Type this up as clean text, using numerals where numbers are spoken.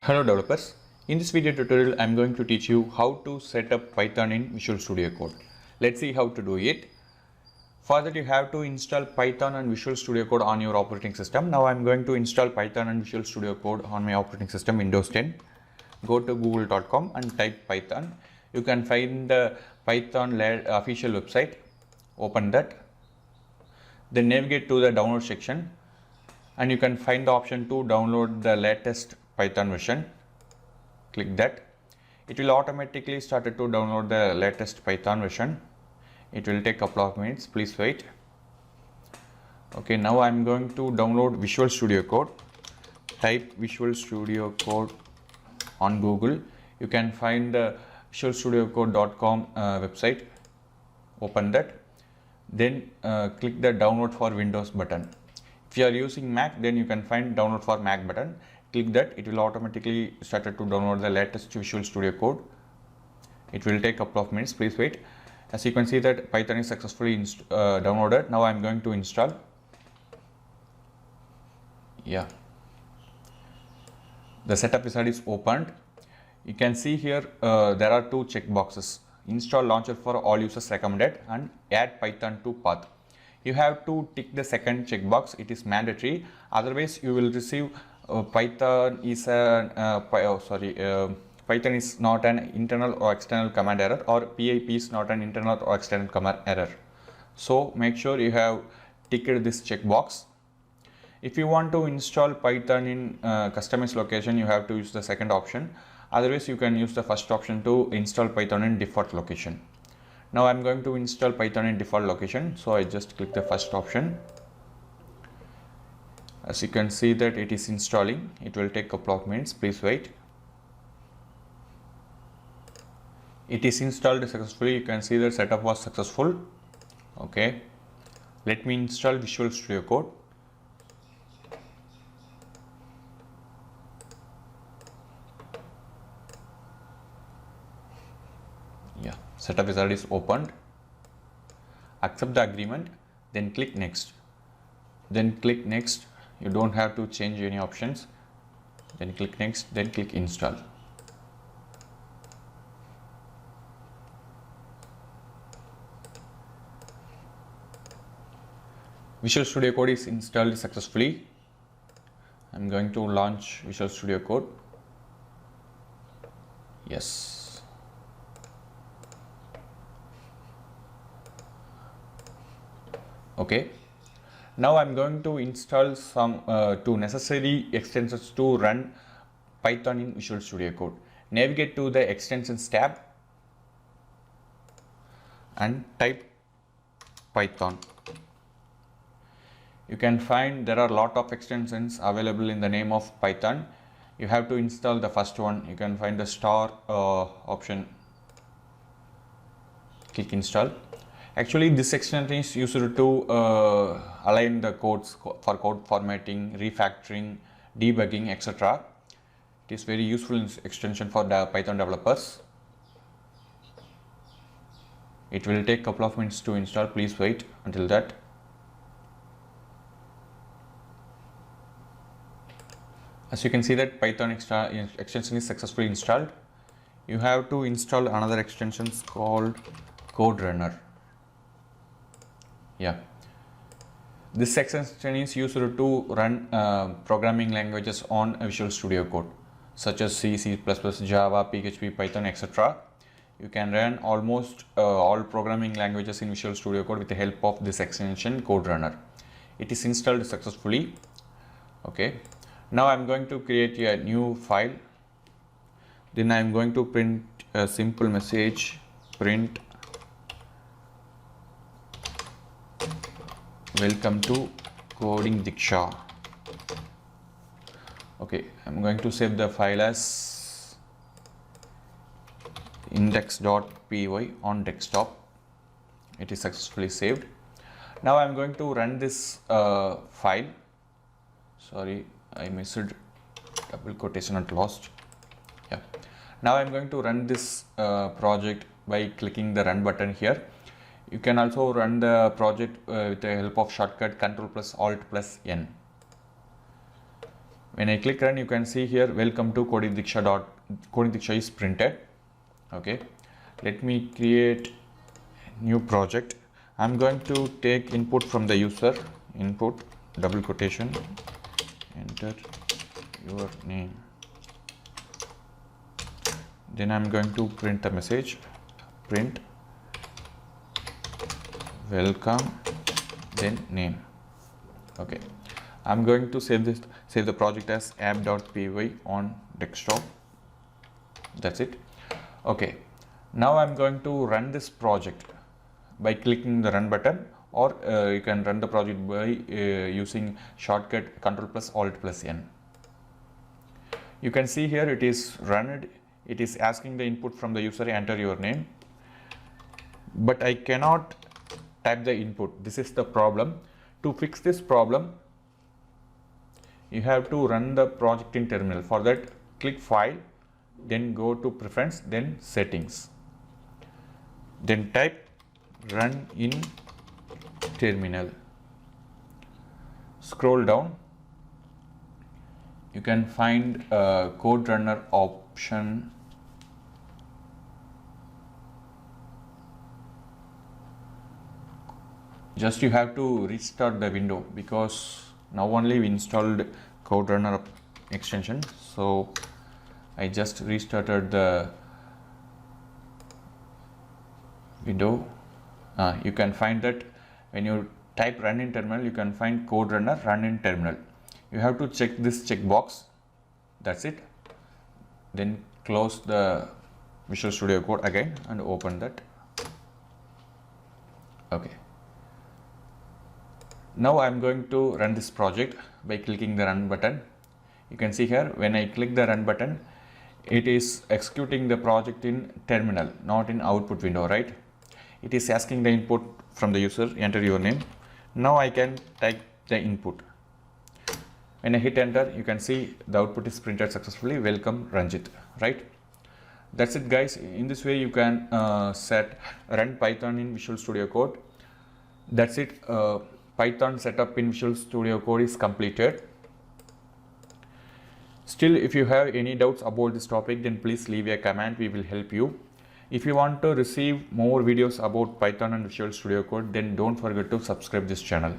Hello developers, in this video tutorial I am going to teach you how to set up Python in Visual Studio Code. Let's see how to do it. For that you have to install Python and Visual Studio Code on your operating system. Now I am going to install Python and Visual Studio Code on my operating system Windows 10. Go to google.com and type Python. You can find the Python official website. Open that. Then navigate to the download section and you can find the option to download the latest Python version. Click that. It will automatically start to download the latest Python version. It will take a couple of minutes. Please wait. Okay, now I am going to download Visual Studio Code. Type Visual Studio Code on Google. You can find the visualstudiocode.com website. Open that. Then click the download for Windows button. If you are using Mac, then you can find download for Mac button. Click that. It will automatically start to download the latest Visual Studio Code. It will take a couple of minutes. Please wait. As you can see that Python is successfully downloaded. Now I am going to install. Yeah. The setup wizard is opened. You can see here there are two check boxes. Install launcher for all users recommended and add Python to path. You have to tick the second checkbox. It is mandatory. Otherwise, you will receive Python is Python is not an internal or external command error, or PIP is not an internal or external command error. So make sure you have ticked this checkbox. If you want to install Python in customized location, you have to use the second option. Otherwise, you can use the first option to install Python in default location. Now I am going to install Python in default location, so I just click the first option. As you can see that it is installing. It will take a couple of minutes. Please wait. It is installed successfully. You can see the setup was successful. Okay, let me install Visual Studio Code. Yeah, setup wizard is opened. Accept the agreement, then click next. Then click next. You don't have to change any options. Then click next, then click install. Visual Studio Code is installed successfully. I'm going to launch Visual Studio Code. Yes. Okay. Now I'm going to install some two necessary extensions to run Python in Visual Studio Code. Navigate to the extensions tab and type Python. You can find there are a lot of extensions available in the name of Python. You have to install the first one. You can find the star option. Click install. Actually, this extension is used to align the codes for code formatting, refactoring, debugging, etc. It is very useful extension for the Python developers. It will take a couple of minutes to install. Please wait until that. As you can see that Python extension is successfully installed. You have to install another extension called Code Runner. Yeah, this extension is used to run programming languages on Visual Studio Code, such as C, C++, Java, PHP, Python, etc. You can run almost all programming languages in Visual Studio Code with the help of this extension Code Runner. It is installed successfully. Okay, now I am going to create a new file. Then I am going to print a simple message, print welcome to Coding Diksha. Okay, I'm going to save the file as index.py on desktop. It is successfully saved. Now I'm going to run this file. Sorry, I missed double quotation at last. Yeah. Now I'm going to run this project by clicking the run button here. You can also run the project with the help of shortcut Ctrl+Alt+N. When I click run, you can see here welcome to Coding Diksha is printed. Okay, let me create new project. I'm going to take input from the user, input double quotation, enter your name. Then I'm going to print the message, print welcome, then name. Okay, I'm going to save the project as app.py on desktop. That's it. Okay, now I'm going to run this project by clicking the run button, or you can run the project by using shortcut Ctrl+Alt+N. You can see here it is run. It is asking the input from the user, enter your name, but I cannot type the input. This is the problem. To fix this problem, you have to run the project in terminal. For that, click file, then go to preference, then settings, then type run in terminal. Scroll down, you can find a code runner option. Just you have to restart the window, because now only we installed code runner extension. So I just restarted the window. You can find that when you type run in terminal, you can find code runner run in terminal. You have to check this checkbox. That's it. Then close the Visual Studio Code again and open that. Okay. Now I am going to run this project by clicking the run button. You can see here when I click the run button, it is executing the project in terminal, not in output window, right? It is asking the input from the user, enter your name. Now I can type the input. When I hit enter, you can see the output is printed successfully, welcome Ranjit, right? That's it guys. In this way you can run Python in Visual Studio Code. That's it. Python setup in Visual Studio Code is completed. Still, if you have any doubts about this topic, then please leave a comment. We will help you. If you want to receive more videos about Python and Visual Studio Code, then don't forget to subscribe this channel.